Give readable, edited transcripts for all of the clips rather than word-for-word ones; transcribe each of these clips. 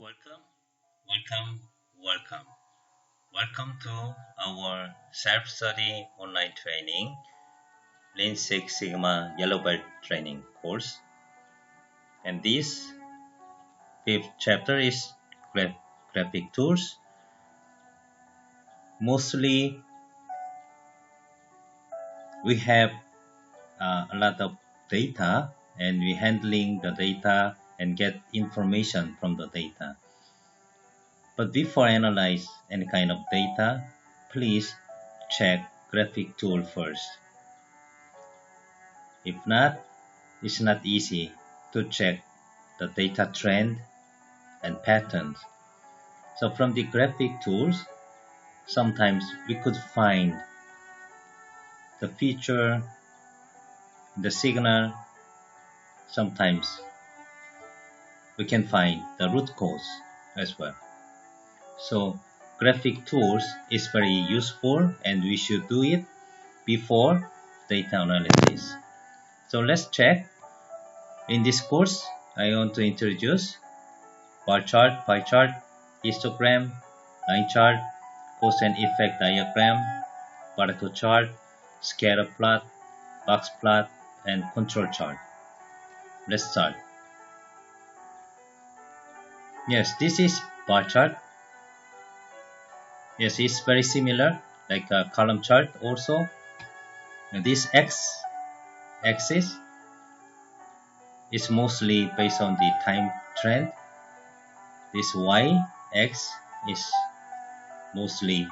Welcome, welcome, welcome. Welcome to our self-study online training, Lean Six Sigma Yellow Belt training course. And this fifth chapter is graphic tools. Mostly we have a lot of data and we handling the data and get information from the data. But before analyze any kind of data, please check graphic tool first. If not, it's not easy to check the data trend and patterns. So from the graphic tools, sometimes we could find the feature, the signal, sometimes we can find the root cause as well. So graphic tools is very useful and we should do it before data analysis. So let's check. In this course, I want to introduce bar chart, pie chart, histogram, line chart, cause and effect diagram, Pareto chart, scatter plot, box plot, and control chart. Let's start. Yes, this is bar chart. Yes, it's very similar, like a column chart also. And this x-axis is mostly based on the time trend. This y-x is mostly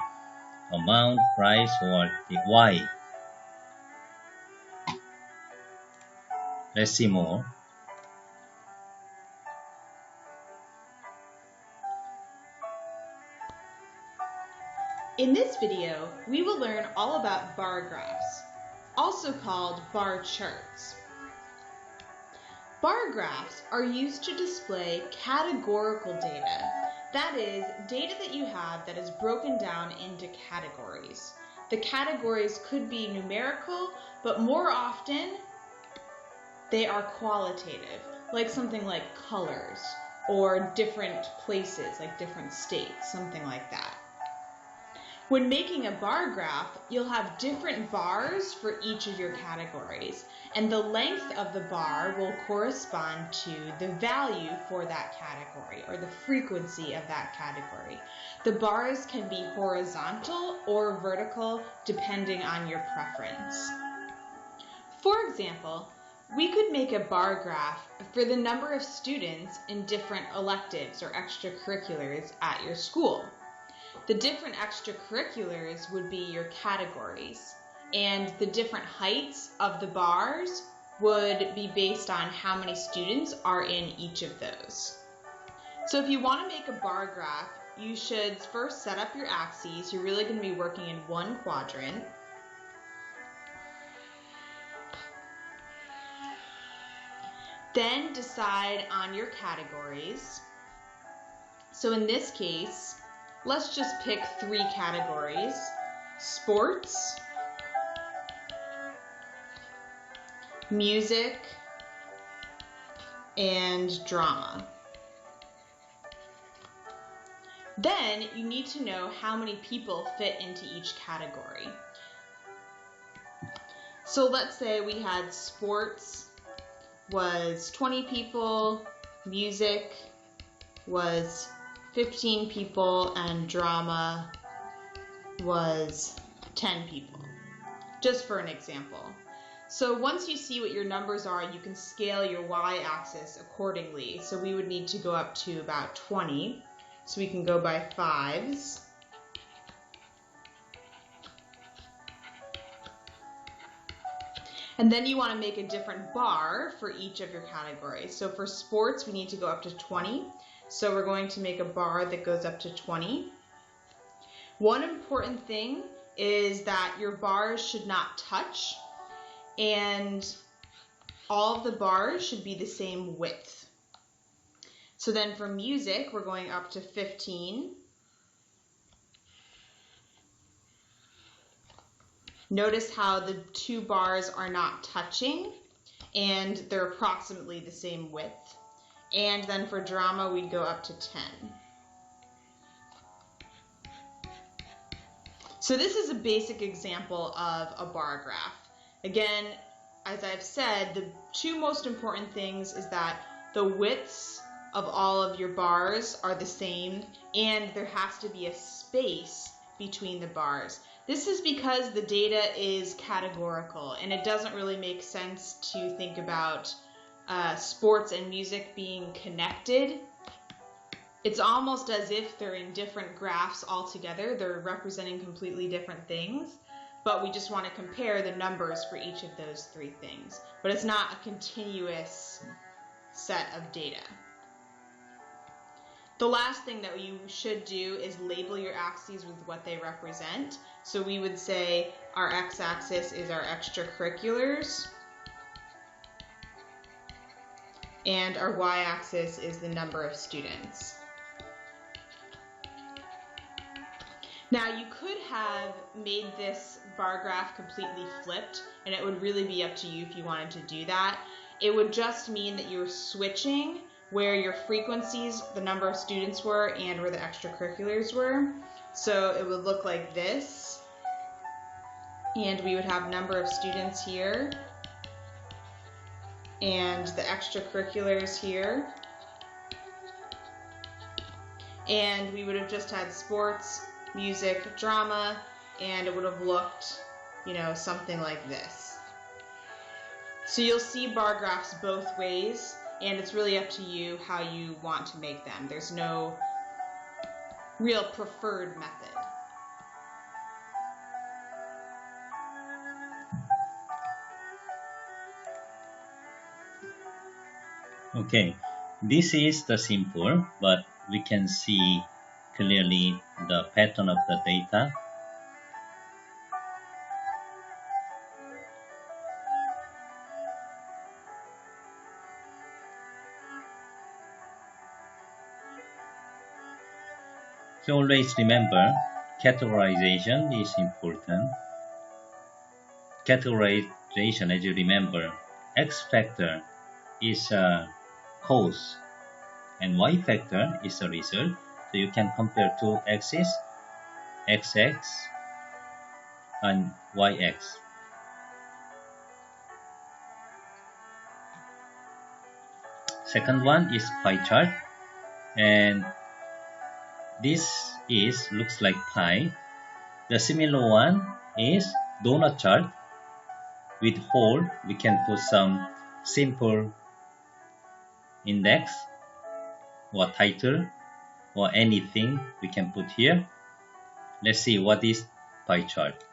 amount, price, or the y. Let's see more. In this video, we will learn all about bar graphs, also called bar charts. Bar graphs are used to display categorical data, that is, data that you have that is broken down into categories. The categories could be numerical, but more often they are qualitative, like something like colors or different places, like different states, something like that. When making a bar graph, you'll have different bars for each of your categories, and the length of the bar will correspond to the value for that category or the frequency of that category. The bars can be horizontal or vertical depending on your preference. For example, we could make a bar graph for the number of students in different electives or extracurriculars at your school. The different extracurriculars would be your categories, and the different heights of the bars would be based on how many students are in each of those. So if you want to make a bar graph, you should first set up your axes. You're really going to be working in one quadrant. Then decide on your categories. So in this case, let's just pick 3 categories: sports, music, and drama. Then you need to know how many people fit into each category. So let's say we had sports was 20 people, music was 15 people, and drama was 10 people, just for an example. So once you see what your numbers are, you can scale your y-axis accordingly. So we would need to go up to about 20, so we can go by 5s. And then you want to make a different bar for each of your categories. So for sports, we need to go up to 20. So we're going to make a bar that goes up to 20. One important thing is that your bars should not touch, and all of the bars should be the same width. So then for music, we're going up to 15. Notice how the 2 bars are not touching, and they're approximately the same width. and then for drama we'd go up to 10. So this is a basic example of a bar graph. Again, as I've said, the two most important things is that the widths of all of your bars are the same, and there has to be a space between the bars. This is because the data is categorical, and it doesn't really make sense to think about sports and music being connected. It's almost as if they're in different graphs altogether. They're representing completely different things, but we just want to compare the numbers for each of those three things. But it's not a continuous set of data. The last thing that you should do is label your axes with what they represent. So we would say our x-axis is our extracurriculars, and our y-axis is the number of students. Now you could have made this bar graph completely flipped, and it would really be up to you if you wanted to do that. It would just mean that you're switching where your frequencies, the number of students were, and where the extracurriculars were. So it would look like this, and we would have number of students here, and the extracurriculars here, and we would have just had sports, music, drama, and it would have looked, something like this. So you'll see bar graphs both ways, and it's really up to you how you want to make them. There's no real preferred method. Okay, this is the simple, but we can see clearly the pattern of the data. So always remember, categorization is important. Categorization, as you remember, X factor is a cause and Y factor is a result. So you can compare two axes, XX and YX. Second one is pie chart, and this looks like pie. The similar one is donut chart. With hole, we can put some simple index or title or anything we can put here. Let's see what is pie chart.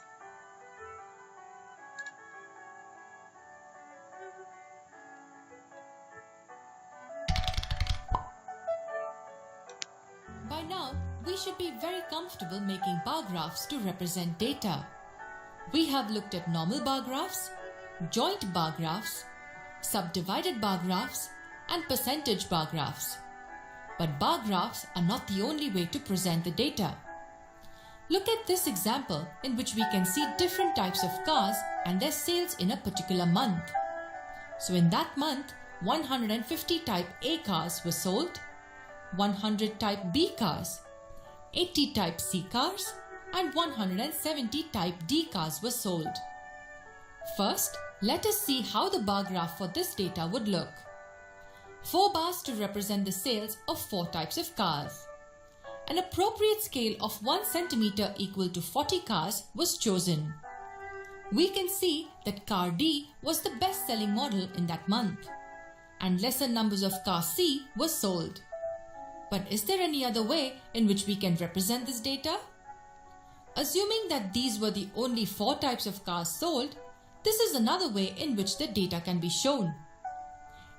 By now, we should be very comfortable making bar graphs to represent data. We have looked at normal bar graphs, joint bar graphs, subdivided bar graphs, and percentage bar graphs. But bar graphs are not the only way to present the data. Look at this example in which we can see different types of cars and their sales in a particular month. So in that month, 150 type A cars were sold, 100 type B cars, 80 type C cars, and 170 type D cars were sold. First, let us see how the bar graph for this data would look. 4 bars to represent the sales of 4 types of cars. An appropriate scale of 1 centimeter equal to 40 cars was chosen. We can see that car D was the best-selling model in that month, and lesser numbers of car C were sold. But is there any other way in which we can represent this data? Assuming that these were the only 4 types of cars sold, this is another way in which the data can be shown.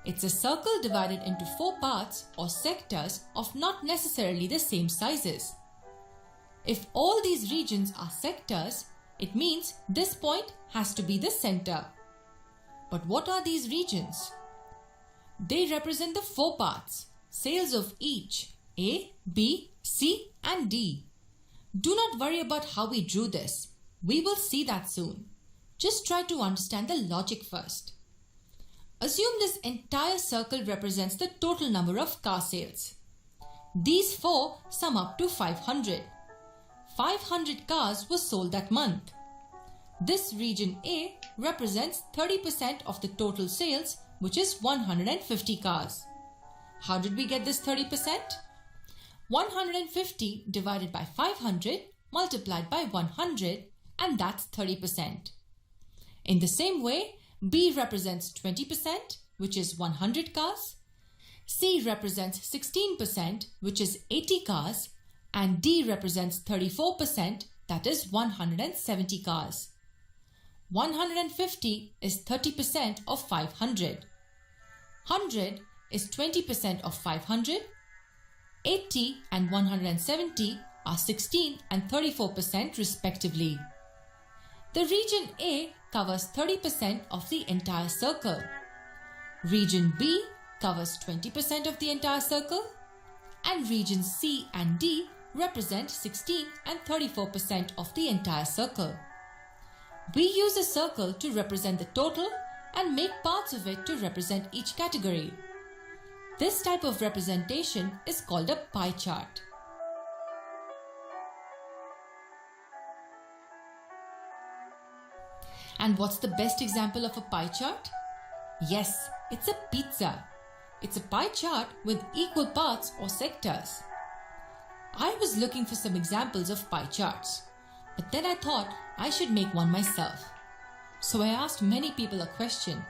It's a circle divided into 4 parts or sectors of not necessarily the same sizes. If all these regions are sectors, it means this point has to be the center. But what are these regions? They represent the 4 parts, sales of each, A, B, C, and D. Do not worry about how we drew this. We will see that soon. Just try to understand the logic first. Assume this entire circle represents the total number of car sales. These four sum up to 500. 500 cars were sold that month. This region A represents 30% of the total sales, which is 150 cars. How did we get this 30%? 150 divided by 500 multiplied by 100, and that's 30%. In the same way, B represents 20%, which is 100 cars. C represents 16%, which is 80 cars. And D represents 34%, that is 170 cars. 150 is 30% of 500. 100 is 20% of 500. 80 and 170 are 16 and 34% respectively. The region A covers 30% of the entire circle. Region B covers 20% of the entire circle. And region C and D represent 16 and 34% of the entire circle. We use a circle to represent the total and make parts of it to represent each category. This type of representation is called a pie chart. And what's the best example of a pie chart? Yes, it's a pizza. It's a pie chart with equal parts or sectors. I was looking for some examples of pie charts, but then I thought I should make one myself. So I asked many people a question.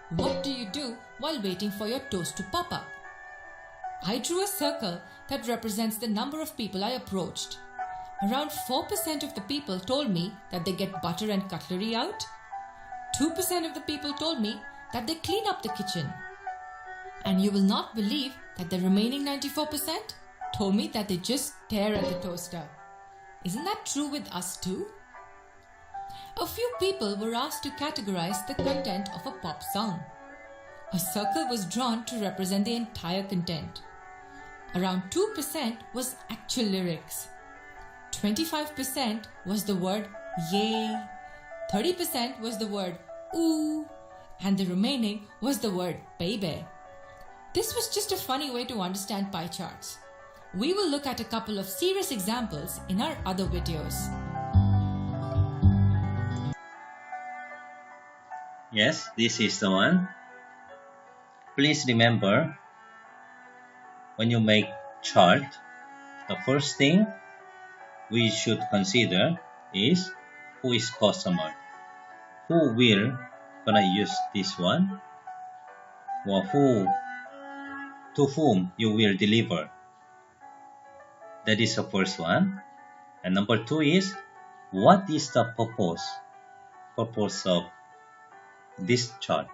What do you do while waiting for your toast to pop up? I drew a circle that represents the number of people I approached. Around 4% of the people told me that they get butter and cutlery out. 2% of the people told me that they clean up the kitchen. And you will not believe that the remaining 94% told me that they just stare at the toaster. Isn't that true with us too? A few people were asked to categorize the content of a pop song. A circle was drawn to represent the entire content. Around 2% was actual lyrics. 25% was the word yay. 30% was the word ooh. And the remaining was the word baby. This was just a funny way to understand pie charts. We will look at a couple of serious examples in our other videos. Yes, this is the one. Please remember, when you make chart, the first thing we should consider is who is customer, who will gonna use this one, or to whom you will deliver. That is the first one. And number two is, what is the purpose of this chart?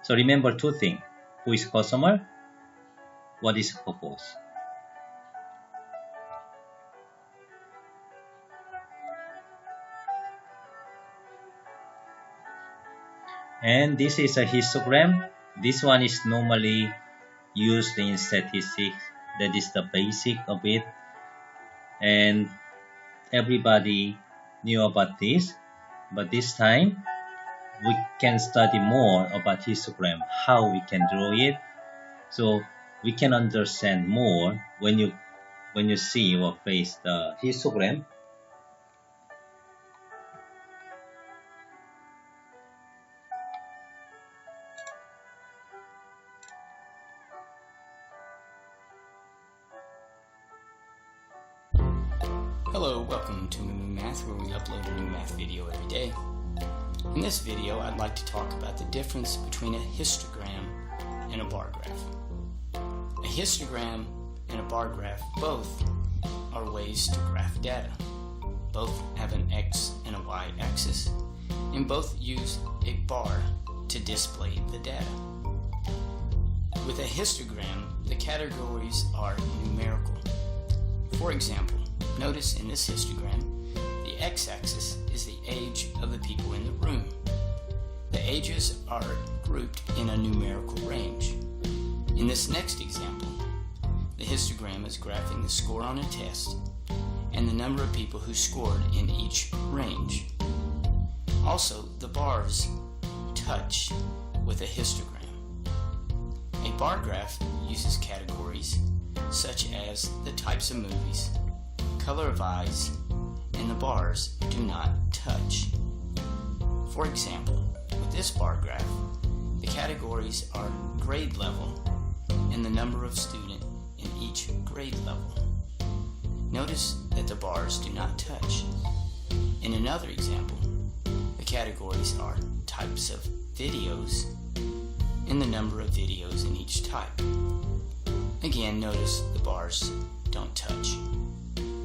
So remember two things. Who is customer? What is purpose? And this is a histogram. This one is normally used in statistics. That is the basic of it. And everybody knew about this. But this time, we can study more about histogram, how we can draw it. So we can understand more when you see or face the histogram. Hello, welcome to Moo Math, where we upload a new math video every day. In this video, I'd like to talk about the difference between a histogram and a bar graph. A histogram and a bar graph both are ways to graph data. Both have an X and a Y axis, and both use a bar to display the data. With a histogram, the categories are numerical. For example, notice in this histogram, the x-axis is the age of the people in the room. The ages are grouped in a numerical range. In this next example, the histogram is graphing the score on a test and the number of people who scored in each range. Also, the bars touch with a histogram. A bar graph uses categories such as the types of movies, color of eyes, and the bars do not touch. For example, with this bar graph, the categories are grade level and the number of student in each grade level. Notice that the bars do not touch. In another example, the categories are types of videos and the number of videos in each type. Again, notice the bars don't touch.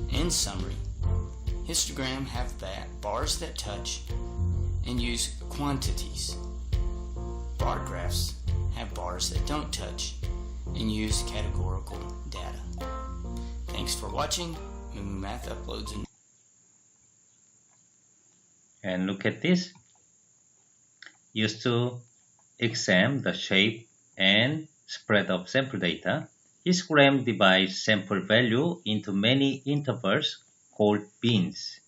In summary, histogram have bars that touch and use quantities. Bar graphs have bars that don't touch and use categorical data. Thanks for watching. Moo Math uploads a And look at this. Used to examine the shape and spread of sample data, histogram divides sample value into many intervals called bins.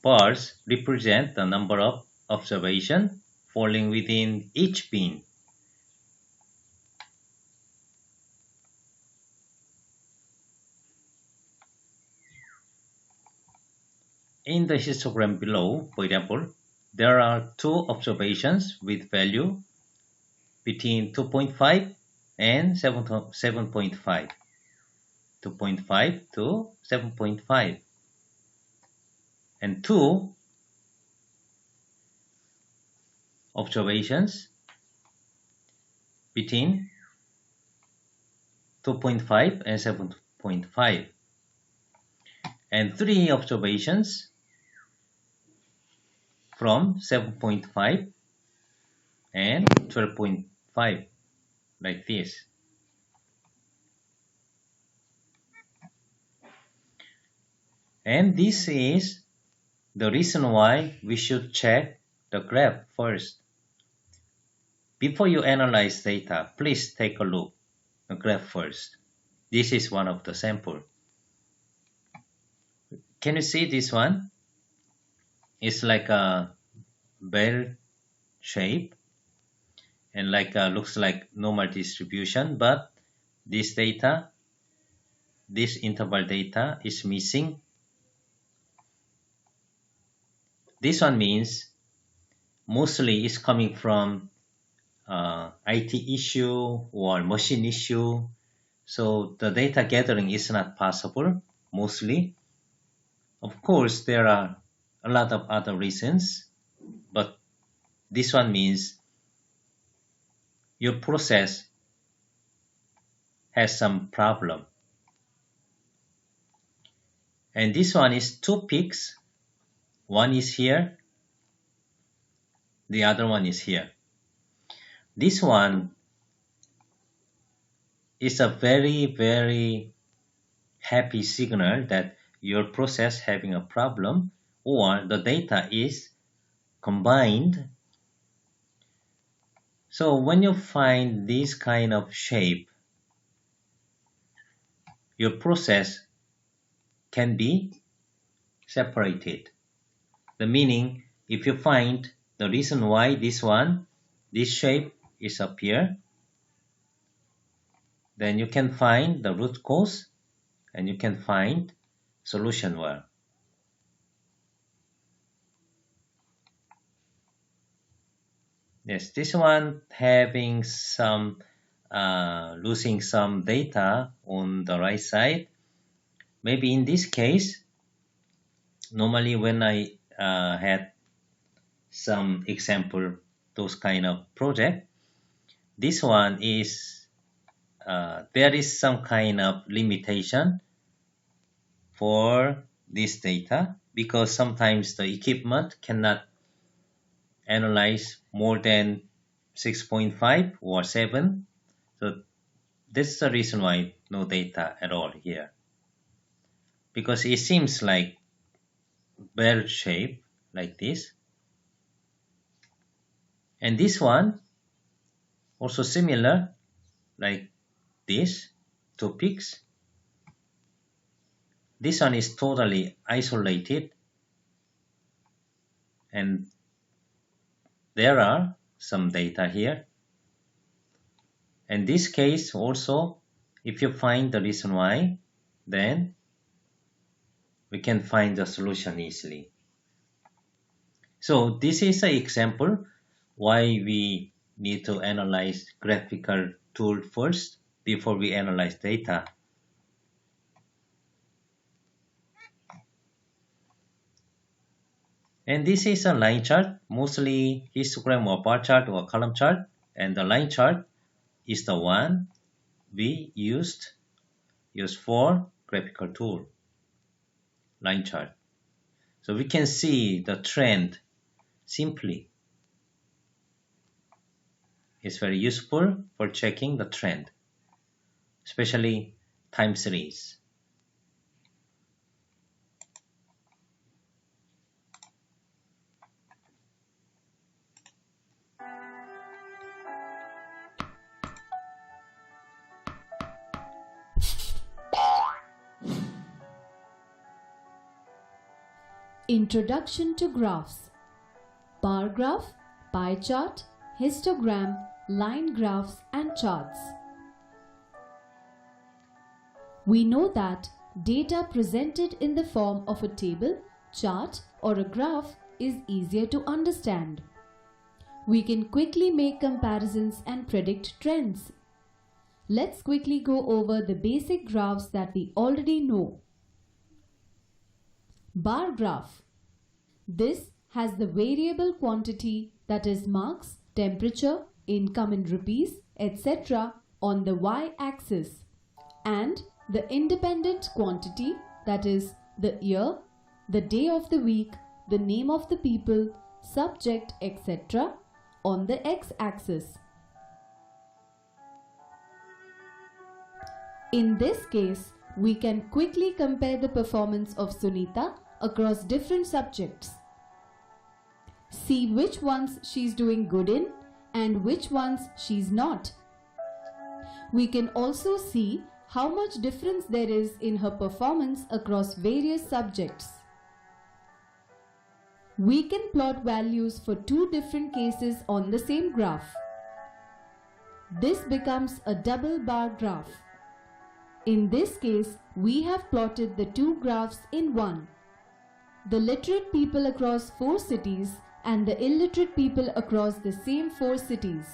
Bars represent the number of observations falling within each bin. In the histogram below, for example, there are two observations with value between 2.5 and 7.5. 2.5 to 7.5. And two observations between 2.5 and 7.5. And three observations from 7.5 and 12.5, like this. And this is the reason why we should check the graph first. Before you analyze data, please take a look at the graph first. This is one of the sample. Can you see this one? It's like a bell shape and looks like normal distribution, but this data, this interval data is missing. This one means mostly it's coming from IT issue or machine issue. So the data gathering is not possible mostly. Of course, there are a lot of other reasons, but this one means your process has some problem. And this one is two peaks. One is here, the other one is here. This one is a very, very happy signal that your process having a problem or the data is combined. So when you find this kind of shape, your process can be separated. The meaning, if you find the reason why this shape is up here, then you can find the root cause and you can find solution well. Yes, this one having some losing some data on the right side. Maybe in this case, normally when I had some example, those kind of project, this one is there is some kind of limitation for this data because sometimes the equipment cannot analyze more than 6.5 or 7. So this is the reason why no data at all here. Because it seems like bell shape like this. And this one also similar like this, two peaks. This one is totally isolated. and there are some data here. In this case also, if you find the reason why, then we can find the solution easily. So this is an example why we need to analyze graphical tool first before we analyze data. And this is a line chart, mostly histogram or bar chart or column chart, and the line chart is the one we used for graphical tool, line chart. So we can see the trend simply. It's very useful for checking the trend, especially time series. Introduction to graphs. Bar graph, pie chart, histogram, line graphs and charts. We know that data presented in the form of a table, chart or a graph is easier to understand. We can quickly make comparisons and predict trends. Let's quickly go over the basic graphs that we already know. Bar graph. This has the variable quantity, that is marks, temperature, income in rupees, etc. on the y-axis, and the independent quantity, that is the year, the day of the week, the name of the people, subject, etc. on the x-axis. In this case, we can quickly compare the performance of Sunita across different subjects. See which ones she's doing good in and which ones she's not. We can also see how much difference there is in her performance across various subjects. We can plot values for two different cases on the same graph. This becomes a double bar graph. In this case, we have plotted the two graphs in one. The literate people across 4 cities and the illiterate people across the same 4 cities.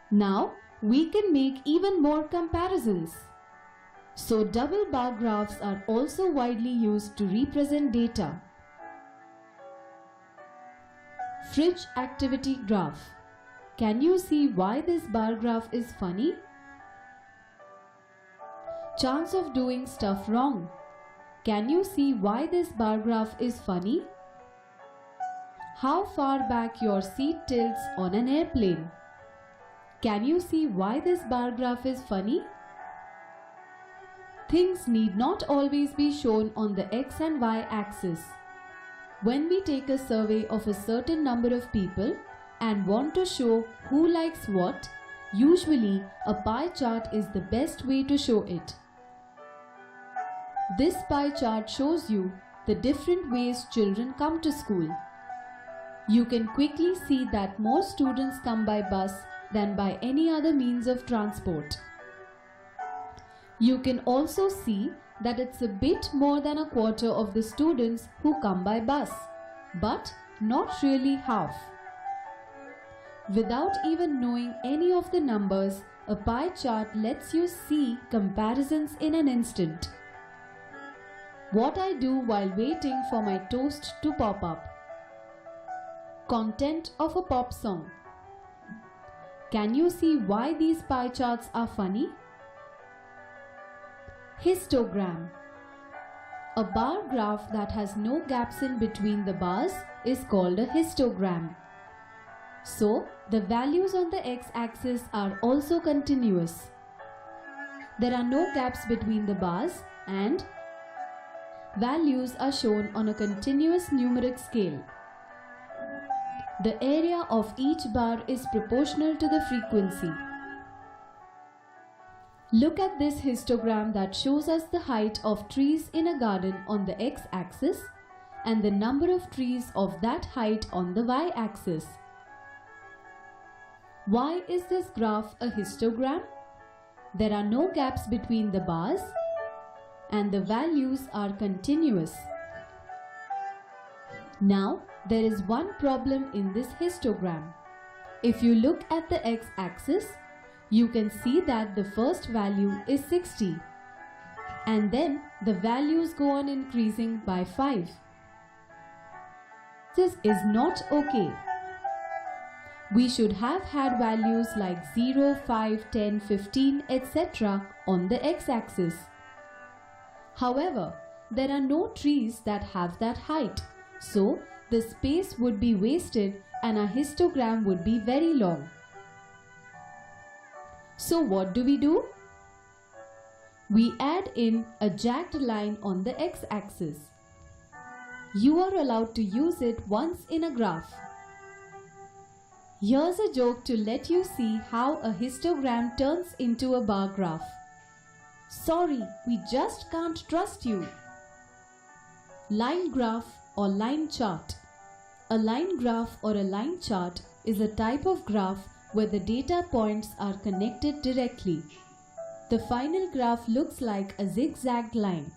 Now, we can make even more comparisons. So, double bar graphs are also widely used to represent data. Fridge activity graph. Can you see why this bar graph is funny? Chance of doing stuff wrong. Can you see why this bar graph is funny? How far back your seat tilts on an airplane. Can you see why this bar graph is funny? Things need not always be shown on the x and y axis. When we take a survey of a certain number of people and want to show who likes what, usually a pie chart is the best way to show it. This pie chart shows you the different ways children come to school. You can quickly see that more students come by bus than by any other means of transport. You can also see that it's a bit more than a quarter of the students who come by bus, but not really half. Without even knowing any of the numbers, a pie chart lets you see comparisons in an instant. What I do while waiting for my toast to pop up. Content of a pop song. Can you see why these pie charts are funny? Histogram. A bar graph that has no gaps in between the bars is called a histogram. So, the values on the x-axis are also continuous. There are no gaps between the bars and values are shown on a continuous numeric scale. The area of each bar is proportional to the frequency. Look at this histogram that shows us the height of trees in a garden on the x-axis and the number of trees of that height on the y-axis. Why is this graph a histogram? There are no gaps between the bars and the values are continuous. Now, there is one problem in this histogram. If you look at the x-axis, you can see that the first value is 60 and then the values go on increasing by 5. This is not okay. We should have had values like 0, 5, 10, 15, etc. on the x-axis. However, there are no trees that have that height, so the space would be wasted and our histogram would be very long. So what do? We add in a jagged line on the x-axis. You are allowed to use it once in a graph. Here's a joke to let you see how a histogram turns into a bar graph. Sorry, we just can't trust you. Line graph or line chart. A line graph or a line chart is a type of graph where the data points are connected directly. The final graph looks like a zigzagged line.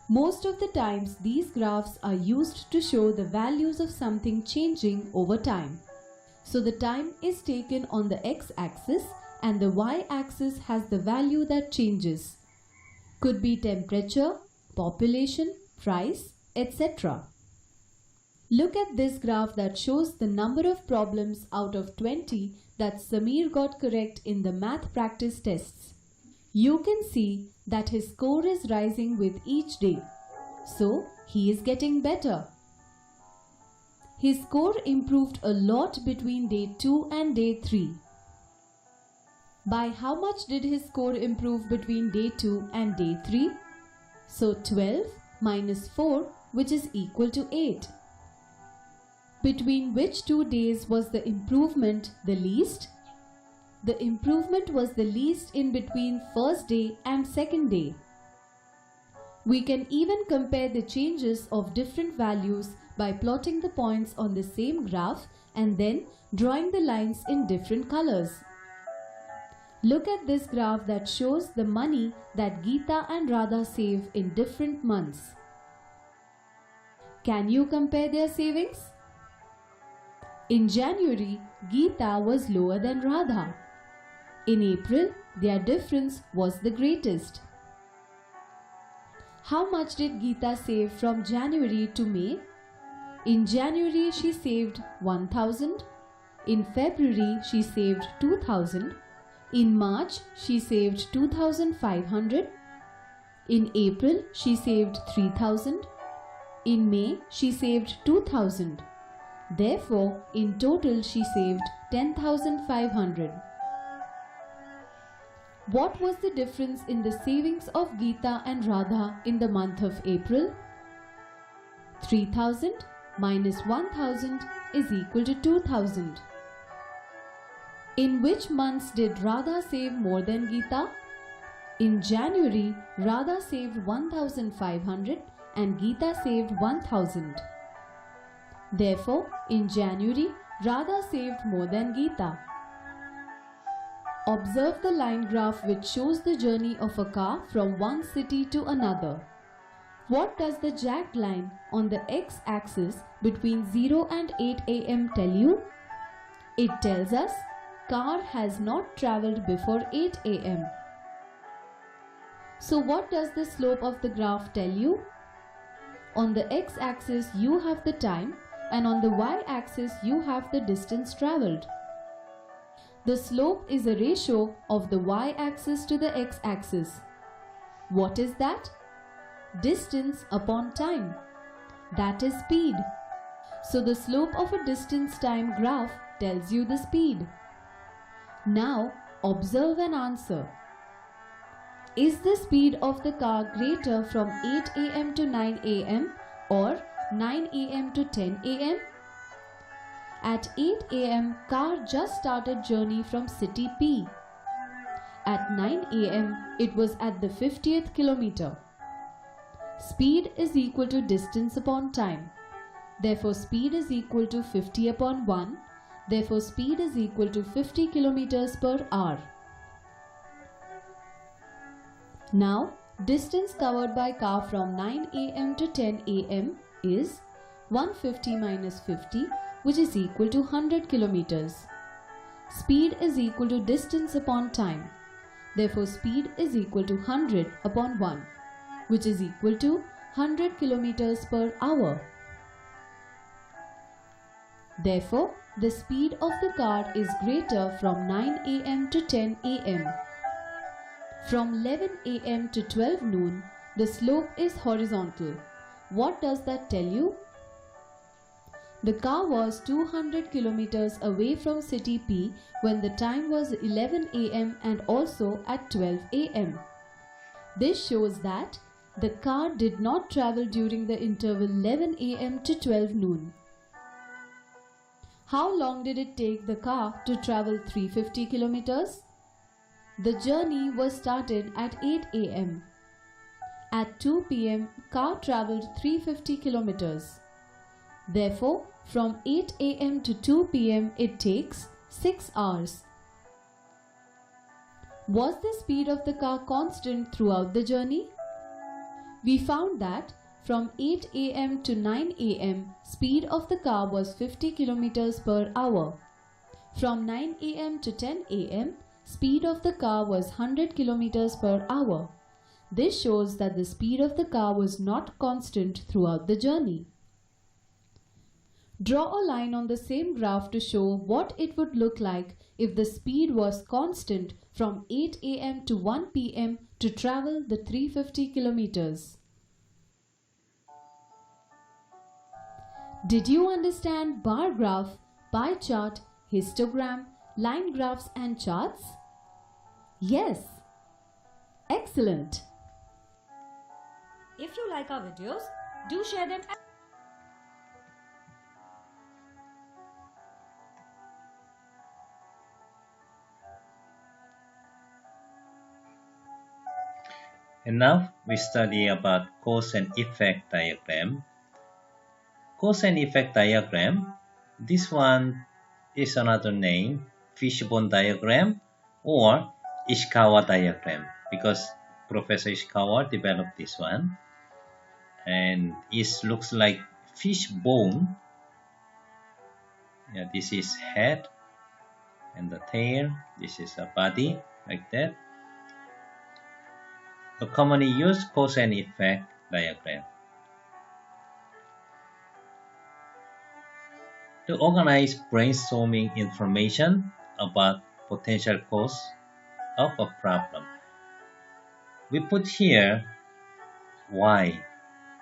Most of the times these graphs are used to show the values of something changing over time. So the time is taken on the x-axis and the y-axis has the value that changes. Could be temperature, population, price, etc. Look at this graph that shows the number of problems out of 20 that Samir got correct in the math practice tests. You can see that his score is rising with each day. So he is getting better. His score improved a lot between day 2 and day 3. By how much did his score improve between day 2 and day 3? So 12 minus 4, which is equal to 8. Between which 2 days was the improvement the least? The improvement was the least in between first day and second day. We can even compare the changes of different values by plotting the points on the same graph and then drawing the lines in different colors. Look at this graph that shows the money that Geeta and Radha save in different months. Can you compare their savings? In January, Geeta was lower than Radha. In April, their difference was the greatest. How much did Geeta save from January to May? In January, she saved 1,000. In February, she saved 2,000. In March, she saved 2,500. In April, she saved 3,000. In May, she saved 2,000. Therefore, in total, she saved 10,500. What was the difference in the savings of Geeta and Radha in the month of April? 3,000 minus 1,000 is equal to 2,000. In which months did Radha save more than Geeta? In January, Radha saved 1,500 and Geeta saved 1,000. Therefore, in January, Radha saved more than Geeta. Observe the line graph which shows the journey of a car from one city to another. What does the jagged line on the x-axis between 0 and 8 am tell you? It tells us car has not travelled before 8 am. So what does the slope of the graph tell you? On the x-axis you have the time and on the y-axis you have the distance travelled. The slope is a ratio of the y-axis to the x-axis. What is that? Distance upon time. That is speed. So the slope of a distance time graph tells you the speed. Now observe and answer. Is the speed of the car greater from 8 am to 9 am or 9 am to 10 am? At 8 am, car just started journey from city P. At 9 am, it was at the 50th kilometer. Speed is equal to distance upon time. Therefore, speed is equal to 50 upon 1. Therefore, speed is equal to 50 kilometers per hour. Now, distance covered by car from 9 am to 10 am is 150 minus 50, which is equal to 100 kilometers. Speed is equal to distance upon time. Therefore, speed is equal to 100 upon 1, which is equal to 100 kilometers per hour. Therefore, the speed of the car is greater from 9 am to 10 am. From 11 am to 12 noon, the slope is horizontal. What does that tell you? The car was 200 kilometers away from city P when the time was 11 am and also at 12 am. This shows that the car did not travel during the interval 11 am to 12 noon. How long did it take the car to travel 350 kilometers? The journey was started at 8 am. At 2 pm, car traveled 350 kilometers. Therefore, from 8 am to 2 pm, it takes 6 hours. Was the speed of the car constant throughout the journey? We found that from 8 am to 9 am, speed of the car was 50 kilometers per hour. From 9 am to 10 am, speed of the car was 100 kilometers per hour. This shows that the speed of the car was not constant throughout the journey. Draw a line on the same graph to show what it would look like if the speed was constant from 8 am to 1 pm to travel the 350 kilometers. Did you understand bar graph, pie chart, histogram, line graphs and charts? Yes. Excellent. If you like our videos, do share them. And now we study about cause and effect diagram. Cause and effect diagram, this one is another name, fishbone diagram or Ishikawa diagram, because Professor Ishikawa developed this one. And it looks like fishbone. Yeah, this is head and the tail. This is a body, like that. A commonly used cause and effect diagram. To organize brainstorming information about potential cause of a problem, we put here y,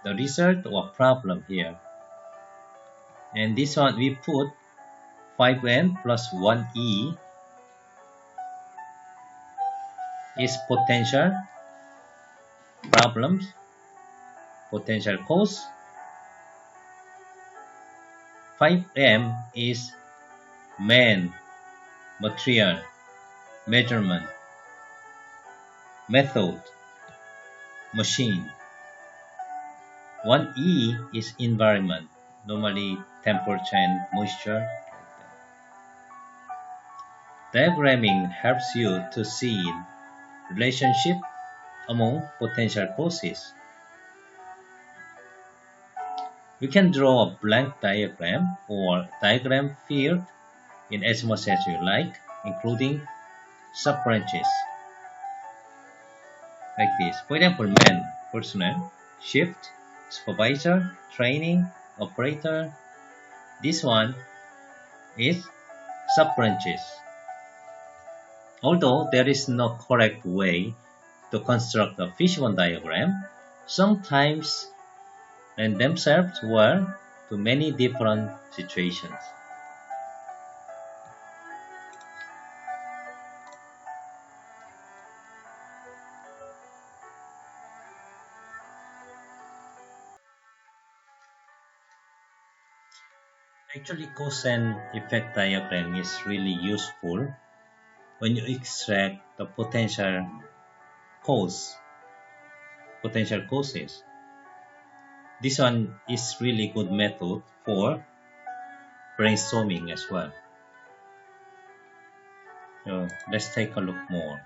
the result or problem here. And this one we put 5n plus 1e is potential problems, potential cause. 5m is man, material, measurement, method, machine. 1e is environment, normally temperature and moisture. Diagramming helps you to see relationship among potential causes. We can draw a blank diagram or diagram field in as much as you like, including sub-branches. Like this. For example, man, personnel, shift, supervisor, training, operator. This one is sub-branches. Although there is no correct way to construct a fishbone diagram, sometimes lend themselves well to many different situations. Actually, cause and effect diagram is really useful when you extract the potential causes. This one is really good method for brainstorming as well. So let's take a look more.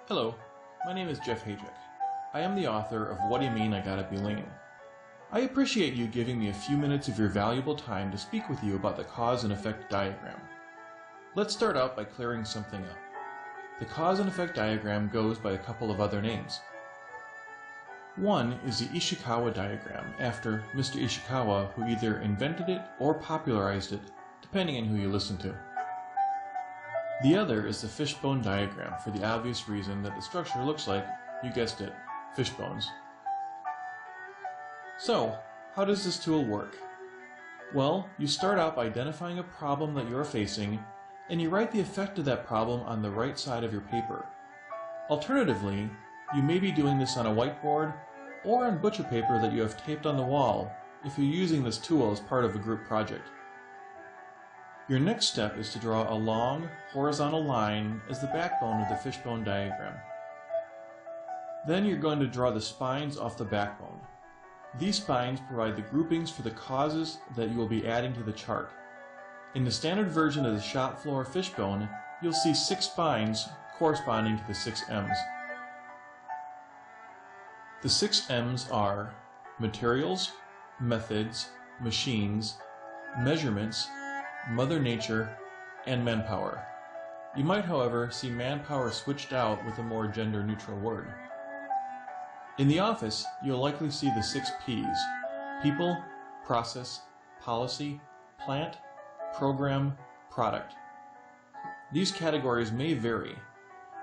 Hello, my name is Jeff Hajek. I am the author of What Do You Mean I Gotta Be Lean? I appreciate you giving me a few minutes of your valuable time to speak with you about the cause and effect diagram. Let's start out by clearing something up. The cause and effect diagram goes by a couple of other names. One is the Ishikawa diagram, after Mr. Ishikawa, who either invented it or popularized it, depending on who you listen to. The other is the fishbone diagram, for the obvious reason that the structure looks like, you guessed it, fishbones. So, how does this tool work? Well, you start out by identifying a problem that you are facing, and you write the effect of that problem on the right side of your paper. Alternatively, you may be doing this on a whiteboard or on butcher paper that you have taped on the wall if you're using this tool as part of a group project. Your next step is to draw a long, horizontal line as the backbone of the fishbone diagram. Then you're going to draw the spines off the backbone. These spines provide the groupings for the causes that you will be adding to the chart. In the standard version of the shop floor fishbone, you'll see 6 spines corresponding to the 6 M's. The 6 M's are materials, methods, machines, measurements, Mother Nature, and manpower. You might, however, see manpower switched out with a more gender-neutral word. In the office, you'll likely see the 6 P's: people, process, policy, plant, program, product. These categories may vary.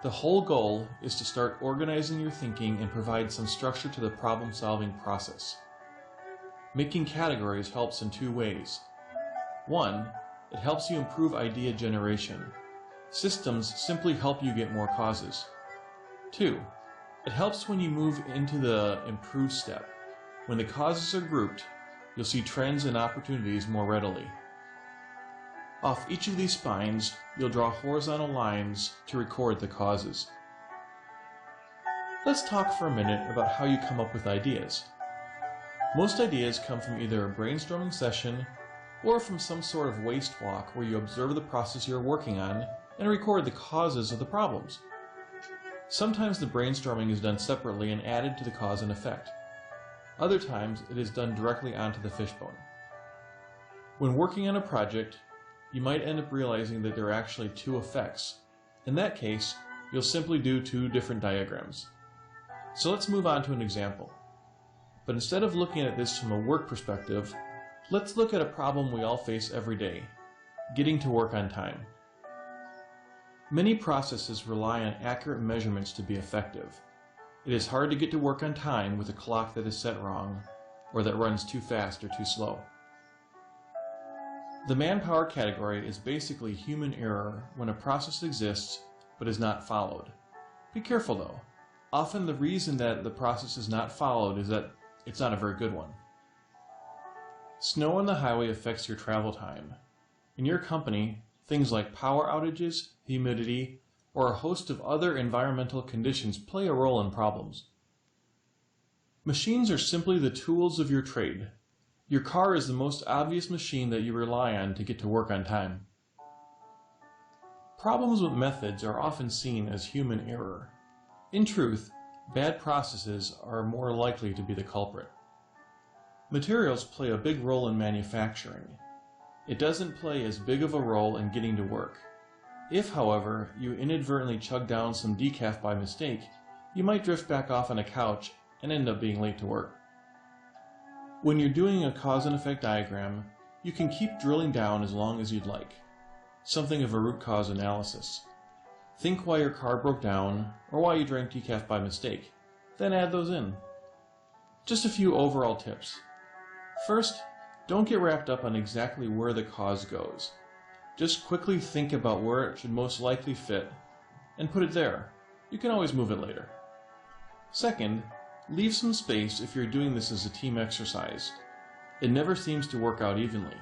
The whole goal is to start organizing your thinking and provide some structure to the problem-solving process. Making categories helps in 2 ways. 1, it helps you improve idea generation. Systems simply help you get more causes. 2, it helps when you move into the improve step. When the causes are grouped, you'll see trends and opportunities more readily. Off each of these spines, you'll draw horizontal lines to record the causes. Let's talk for a minute about how you come up with ideas. Most ideas come from either a brainstorming session or from some sort of waste walk where you observe the process you're working on and record the causes of the problems. Sometimes the brainstorming is done separately and added to the cause and effect. Other times it is done directly onto the fishbone. When working on a project, you might end up realizing that there are actually 2 effects. In that case, you'll simply do 2 different diagrams. So let's move on to an example. But instead of looking at this from a work perspective, let's look at a problem we all face every day: getting to work on time. Many processes rely on accurate measurements to be effective. It is hard to get to work on time with a clock that is set wrong, or that runs too fast or too slow. The manpower category is basically human error when a process exists but is not followed. Be careful though. Often the reason that the process is not followed is that it's not a very good one. Snow on the highway affects your travel time. In your company, things like power outages, humidity, or a host of other environmental conditions play a role in problems. Machines are simply the tools of your trade. Your car is the most obvious machine that you rely on to get to work on time. Problems with methods are often seen as human error. In truth, bad processes are more likely to be the culprit. Materials play a big role in manufacturing. It doesn't play as big of a role in getting to work. If, however, you inadvertently chug down some decaf by mistake, you might drift back off on a couch and end up being late to work. When you're doing a cause and effect diagram, you can keep drilling down as long as you'd like. Something of a root cause analysis. Think why your car broke down, or why you drank decaf by mistake, then add those in. Just a few overall tips. First, don't get wrapped up on exactly where the cause goes. Just quickly think about where it should most likely fit, and put it there. You can always move it later. Second, leave some space if you're doing this as a team exercise. It never seems to work out evenly.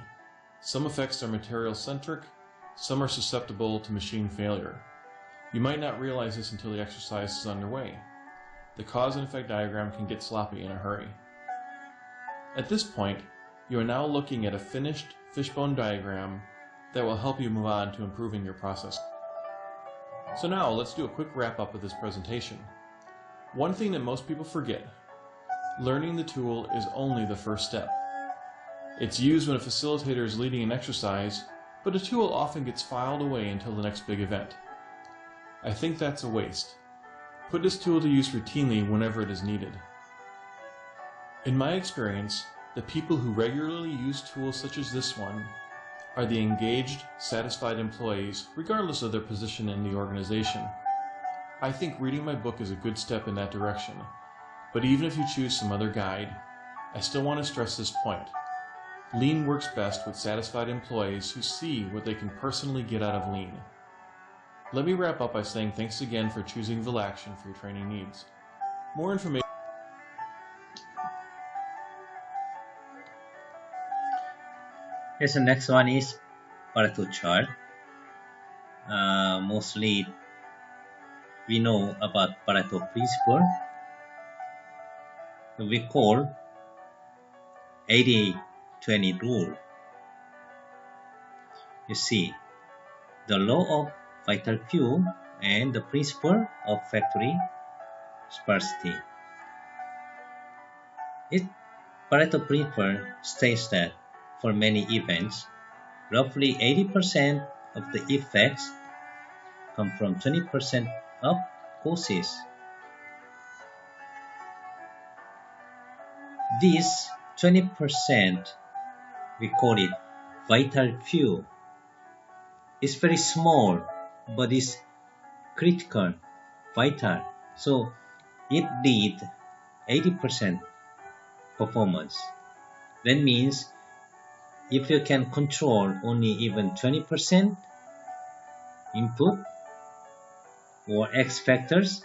Some effects are material-centric, some are susceptible to machine failure. You might not realize this until the exercise is underway. The cause and effect diagram can get sloppy in a hurry. At this point, you are now looking at a finished fishbone diagram that will help you move on to improving your process. So now let's do a quick wrap-up of this presentation. One thing that most people forget: learning the tool is only the first step. It's used when a facilitator is leading an exercise, but a tool often gets filed away until the next big event. I think that's a waste. Put this tool to use routinely whenever it is needed. In my experience, the people who regularly use tools such as this one are the engaged, satisfied employees, regardless of their position in the organization. I think reading my book is a good step in that direction, but even if you choose some other guide, I still want to stress this point. Lean works best with satisfied employees who see what they can personally get out of Lean. Let me wrap up by saying thanks again for choosing Villaction for your training needs. More information. Yes, the next one is Pareto chart. Mostly we know about Pareto principle. We call 80-20 rule. You see, the law of vital few and the principle of factory sparsity. Pareto principle states that for many events, roughly 80% of the effects come from 20% of causes. This 20%, we call it vital few, is very small but is critical, vital. So it leads 80% performance. That means if you can control only even 20% input or X factors,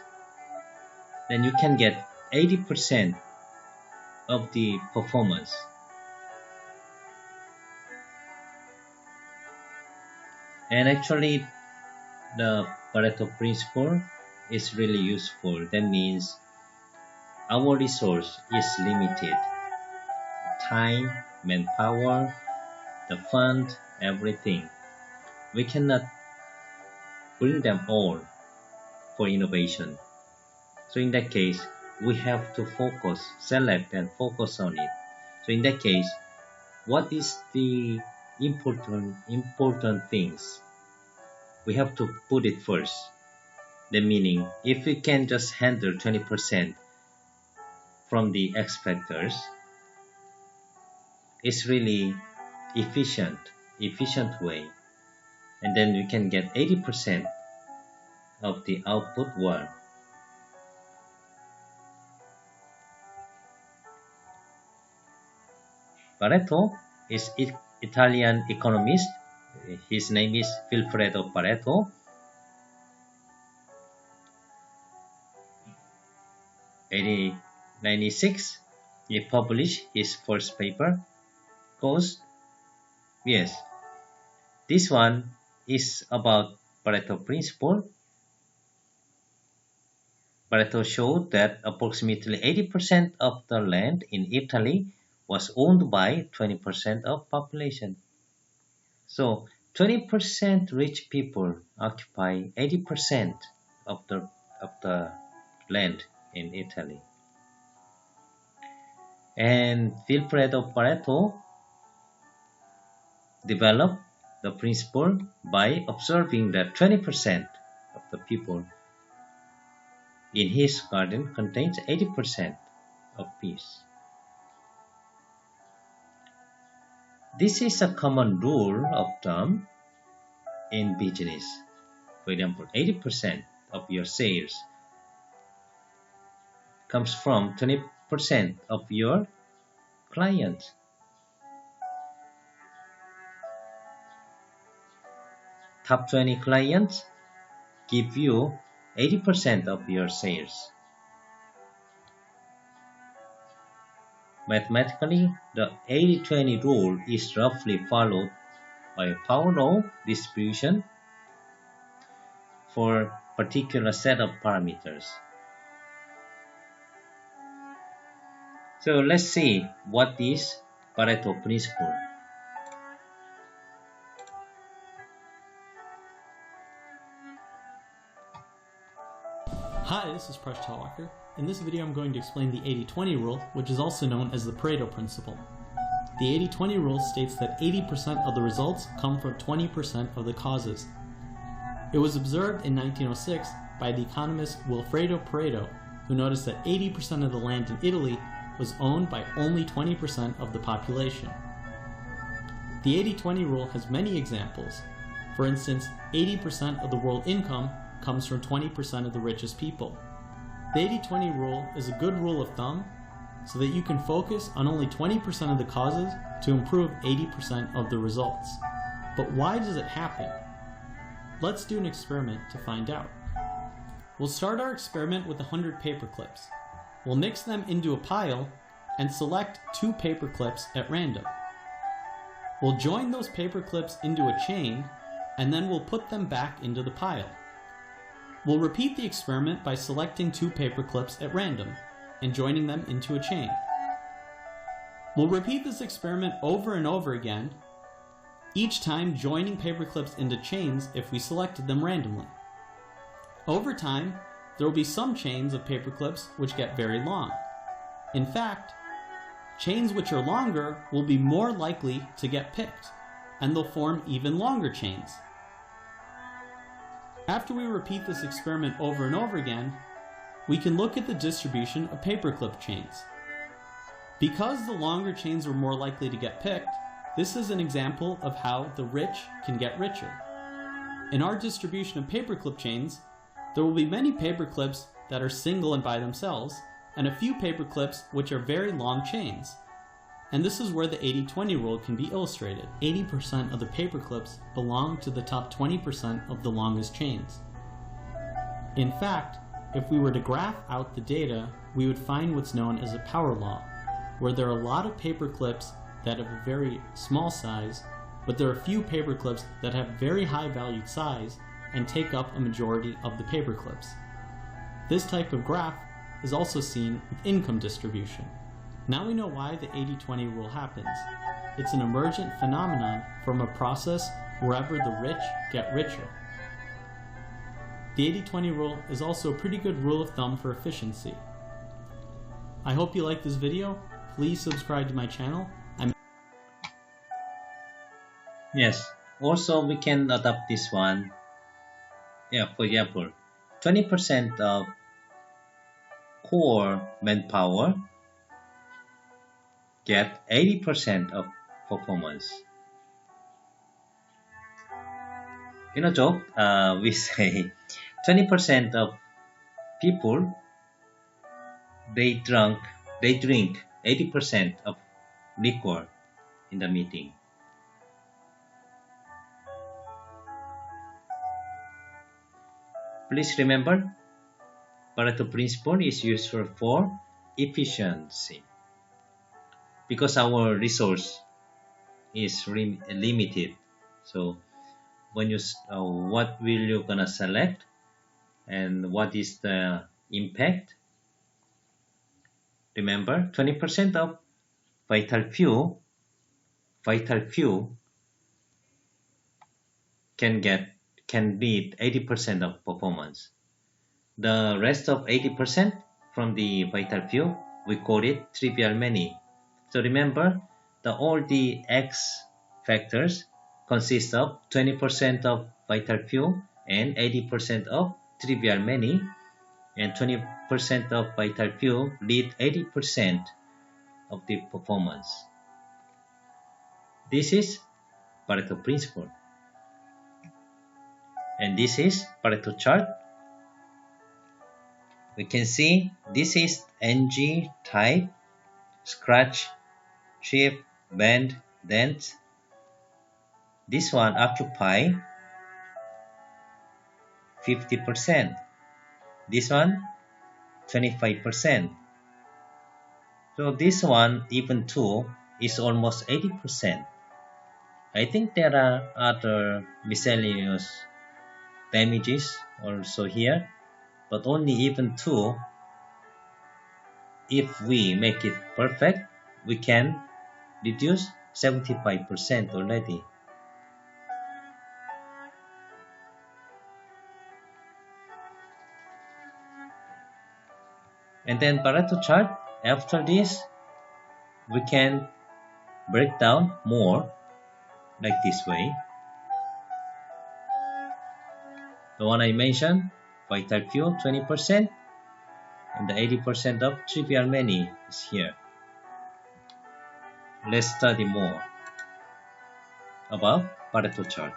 then you can get 80% of the performance. And actually, the Pareto principle is really useful. That means our resource is limited. Time, manpower, the fund, everything. We cannot bring them all for innovation. So in that case, we have to focus, select and focus on it. So in that case, what is the important things? We have to put it first. The meaning, if we can just handle 20% from the X factors, it's really efficient way, and then we can get 80% of the output one. Pareto is Italian economist. His name is Vilfredo Pareto. 1896, he published his first paper. Cause, yes, this one is about Pareto principle. Pareto showed that approximately 80% of the land in Italy was owned by 20% of population. So 20% rich people occupy 80% of the land in Italy. And Vilfredo Pareto developed the principle by observing that 20% of the people in his garden contains 80% of peace. This is a common rule of thumb in business. For example, 80% of your sales comes from 20% of your clients. Top 20 clients give you 80% of your sales. Mathematically, the 80-20 rule is roughly followed by a power law distribution. For particular set of parameters. So let's see what is Pareto principle. Hi, this is Presh Talwalkar. In this video I'm going to explain the 80-20 rule, which is also known as the Pareto principle. The 80-20 rule states that 80% of the results come from 20% of the causes. It was observed in 1906 by the economist Wilfredo Pareto, who noticed that 80% of the land in Italy was owned by only 20% of the population. The 80-20 rule has many examples. For instance, 80% of the world income comes from 20% of the richest people. The 80-20 rule is a good rule of thumb so that you can focus on only 20% of the causes to improve 80% of the results. But why does it happen? Let's do an experiment to find out. We'll start our experiment with 100 paper clips. We'll mix them into a pile and select 2 paper clips at random. We'll join those paper clips into a chain and then we'll put them back into the pile. We'll repeat the experiment by selecting 2 paper clips at random and joining them into a chain. We'll repeat this experiment over and over again, each time joining paper clips into chains if we selected them randomly. Over time, there will be some chains of paper clips which get very long. In fact, chains which are longer will be more likely to get picked, and they'll form even longer chains. After we repeat this experiment over and over again, we can look at the distribution of paperclip chains. Because the longer chains are more likely to get picked, this is an example of how the rich can get richer. In our distribution of paperclip chains, there will be many paperclips that are single and by themselves, and a few paperclips which are very long chains. And this is where the 80-20 rule can be illustrated. 80% of the paperclips belong to the top 20% of the longest chains. In fact, if we were to graph out the data, we would find what's known as a power law, where there are a lot of paperclips that have a very small size, but there are a few paperclips that have very high valued size and take up a majority of the paperclips. This type of graph is also seen with income distribution. Now we know why the 80-20 rule happens. It's an emergent phenomenon from a process wherever the rich get richer. The 80-20 rule is also a pretty good rule of thumb for efficiency. I hope you like this video. Please subscribe to my channel. Yes, also we can adapt this one. Yeah, for example, 20% of core manpower get 80% of performance. In a joke, we say 20% of people they drink 80% of liquor in the meeting. Please remember, Pareto principle is useful for efficiency because our resource is limited. So when you what will you gonna select and what is the impact? Remember, 20% of vital few can beat 80% of performance. The rest of 80% from the vital few, we call it trivial many. So remember, all the X factors consist of 20% of vital few and 80% of trivial many, and 20% of vital few lead 80% of the performance. This is Pareto principle. And this is Pareto chart. We can see this is NG type, scratch, chip, bend, dent. This one occupy 50%. This one 25%. So this one even two is almost 80%. I think there are other miscellaneous damages also here, but only even 2. If we make it perfect, we can reduce 75% already. And then Pareto chart, after this, we can break down more like this way. The one I mentioned, vital few 20%, and the 80% of trivial many is here. Let's study more about Pareto chart.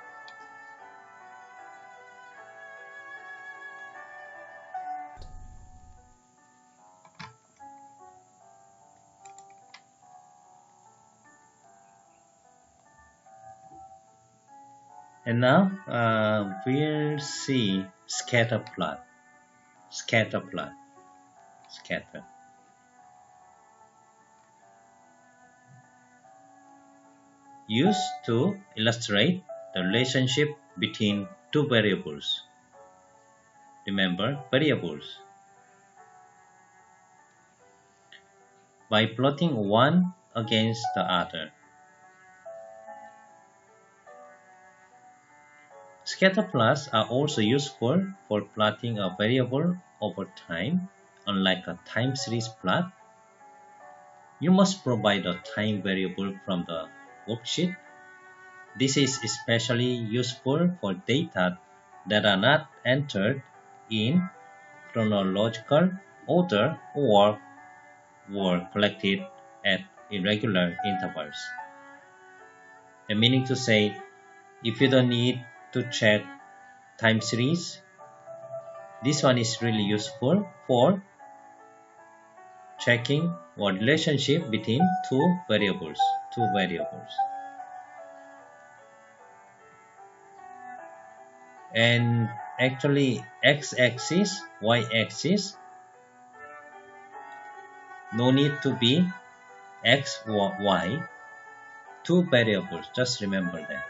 And now we'll see scatter plot. Scatter. Used to illustrate the relationship between 2 variables. Remember, variables. By plotting one against the other. Scatter plots are also useful for plotting a variable over time. Unlike a time series plot, you must provide a time variable from the worksheet. This is especially useful for data that are not entered in chronological order or were collected at irregular intervals. And meaning to say, if you don't need to check time series, this one is really useful for checking what relationship between two variables. And actually x-axis, y-axis, no need to be x or y, 2 variables, just remember that.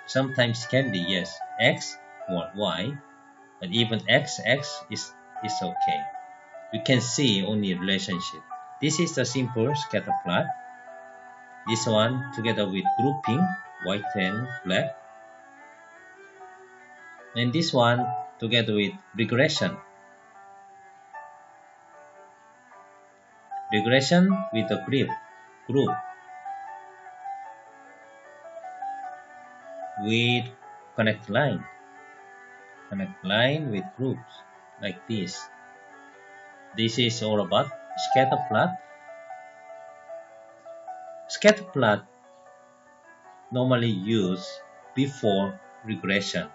Sometimes can be, yes, x or y, but even x is okay. You can see only relationship. This is the simple scatter plot. This one together with grouping, white and black. And this one together with regression. Regression with a group. With connect line with groups like this. This is all about scatter plot. Scatter plot normally used before regression.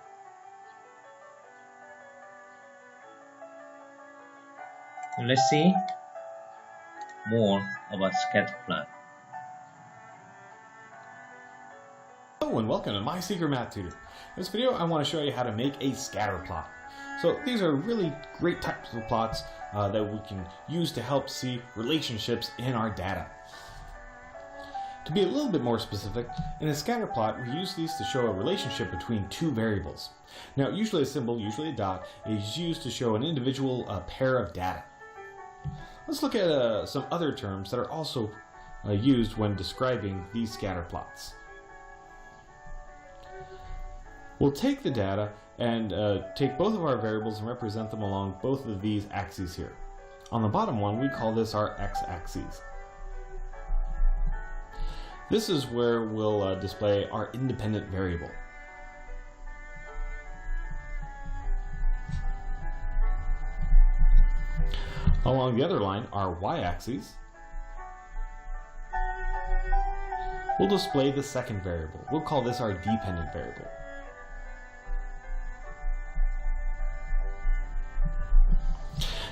Let's see more about scatter plot. Hello and welcome to My Secret Math Tutor. In this video I want to show you how to make a scatter plot. So these are really great types of plots that we can use to help see relationships in our data. To be a little bit more specific, in a scatter plot we use these to show a relationship between 2 variables. Now usually a symbol, usually a dot, is used to show an individual pair of data. Let's look at some other terms that are also used when describing these scatter plots. We'll take the data and take both of our variables and represent them along both of these axes here. On the bottom one, we call this our x-axis. This is where we'll display our independent variable. Along the other line, our y-axis, we'll display the second variable. We'll call this our dependent variable.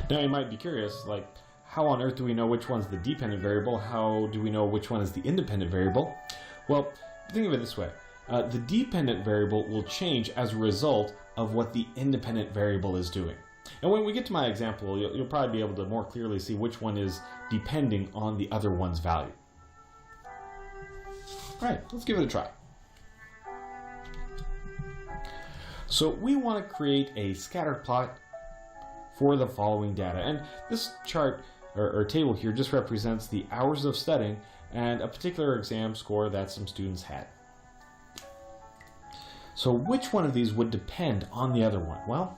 Now you might be curious, like, how on earth do we know which one's the dependent variable? How do we know which one is the independent variable? Well, think of it this way. The dependent variable will change as a result of what the independent variable is doing. And when we get to my example, you'll probably be able to more clearly see which one is depending on the other one's value. All right, let's give it a try. So we want to create a scatter plot for the following data. And this chart or table here just represents the hours of studying and a particular exam score that some students had. So which one of these would depend on the other one? Well,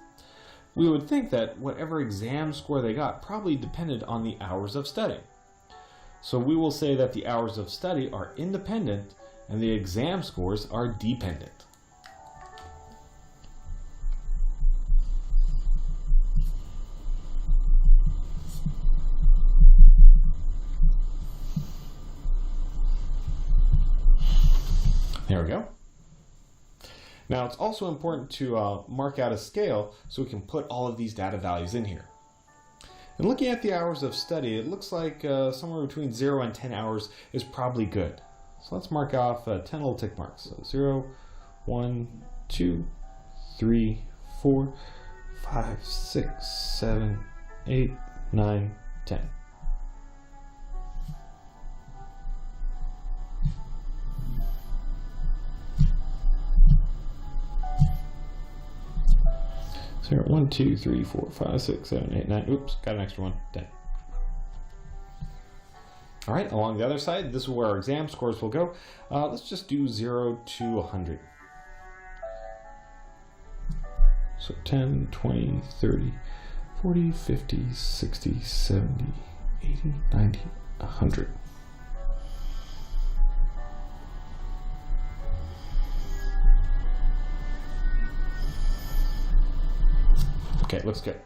we would think that whatever exam score they got probably depended on the hours of study. So we will say that the hours of study are independent and the exam scores are dependent. There we go. Now it's also important to mark out a scale so we can put all of these data values in here. And looking at the hours of study, it looks like somewhere between 0 and 10 hours is probably good. So let's mark off 10 little tick marks. So 0, 1, 2, 3, 4, 5, 6, 7, 8, 9, 10. So 1, 2, 3, 4, 5, 6, 7, 8, 9. Oops, got an extra one. 10. All right, along the other side, this is where our exam scores will go. Let's just do 0 to 100. So 10, 20, 30, 40, 50, 60, 70, 80, 90, 100. Okay, looks good.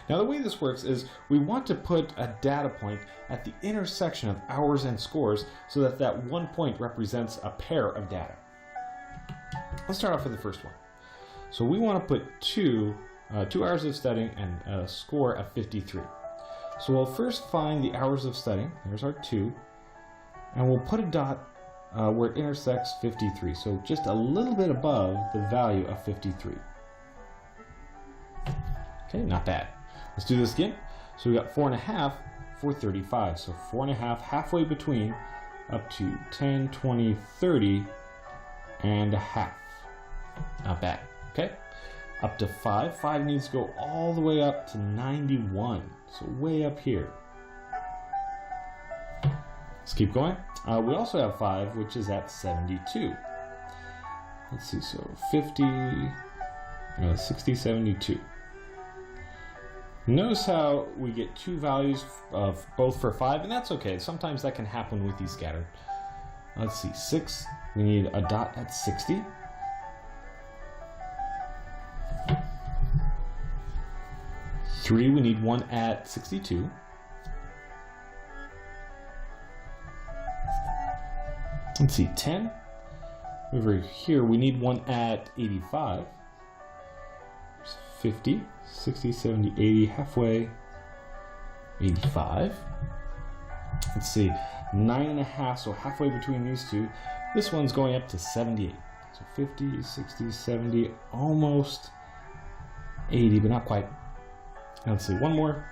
Now the way this works is we want to put a data point at the intersection of hours and scores so that that one point represents a pair of data. Let's start off with the first one. So we want to put 2 hours of studying and a score of 53. So we'll first find the hours of studying. There's our 2. And we'll put a dot where it intersects 53. So just a little bit above the value of 53. Okay, not bad. Let's do this again. So we got 4.5 for 35. So 4.5 halfway between up to 10, 20, 30 and a half. Not bad. Okay. Up to 5. 5 needs to go all the way up to 91. So way up here. Let's keep going. We also have 5, which is at 72. Let's see. So 50, 60, 72. Notice how we get 2 values of both for 5, and that's okay. Sometimes that can happen with these scattered. Let's see, 6, we need a dot at 60. Three, we need one at 62. Let's see, 10. Over here, we need one at 85. 50, 60, 70, 80, halfway, 85. Let's see, 9.5, so halfway between these two. This one's going up to 78. So 50, 60, 70, almost 80, but not quite. Let's see, one more.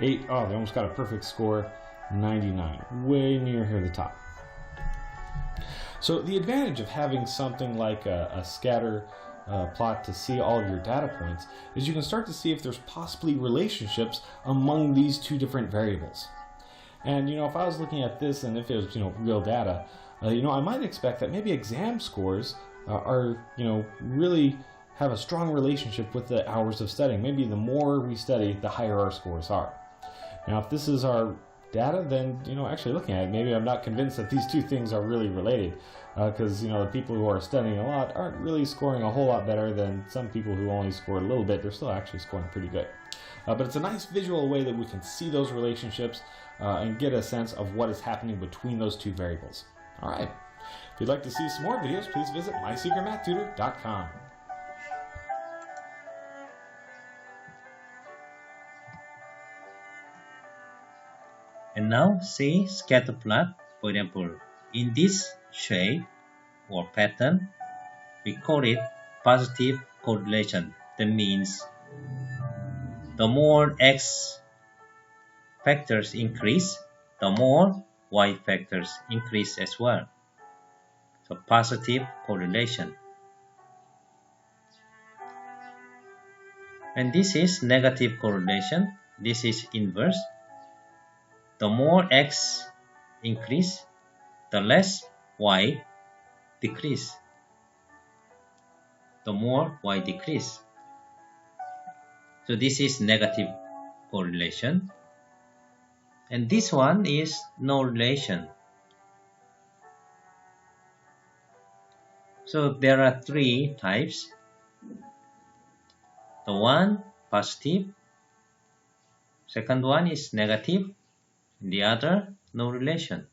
8, oh, they almost got a perfect score. 99, way near here at the top. So the advantage of having something like a scatter plot to see all of your data points is you can start to see if there's possibly relationships among these two different variables. And if I was looking at this and if it was real data, I might expect that maybe exam scores are really have a strong relationship with the hours of studying. Maybe the more we study, the higher our scores are. Now if this is our data, then actually looking at it, maybe I'm not convinced that these two things are really related, because the people who are studying a lot aren't really scoring a whole lot better than some people who only score a little bit. They're still actually scoring pretty good. But it's a nice visual way that we can see those relationships and get a sense of what is happening between those two variables. All right. If you'd like to see some more videos, please visit mysecretmathtutor.com. And now say scatter plot. For example, in this shape or pattern, we call it positive correlation. That means the more x factors increase, the more y factors increase as well. So positive correlation. And this is negative correlation. This is inverse. The more X increase, the less Y decrease. The more Y decrease. So this is negative correlation. And this one is no relation. So there are three types. The one positive, second one is negative, and the other no relation.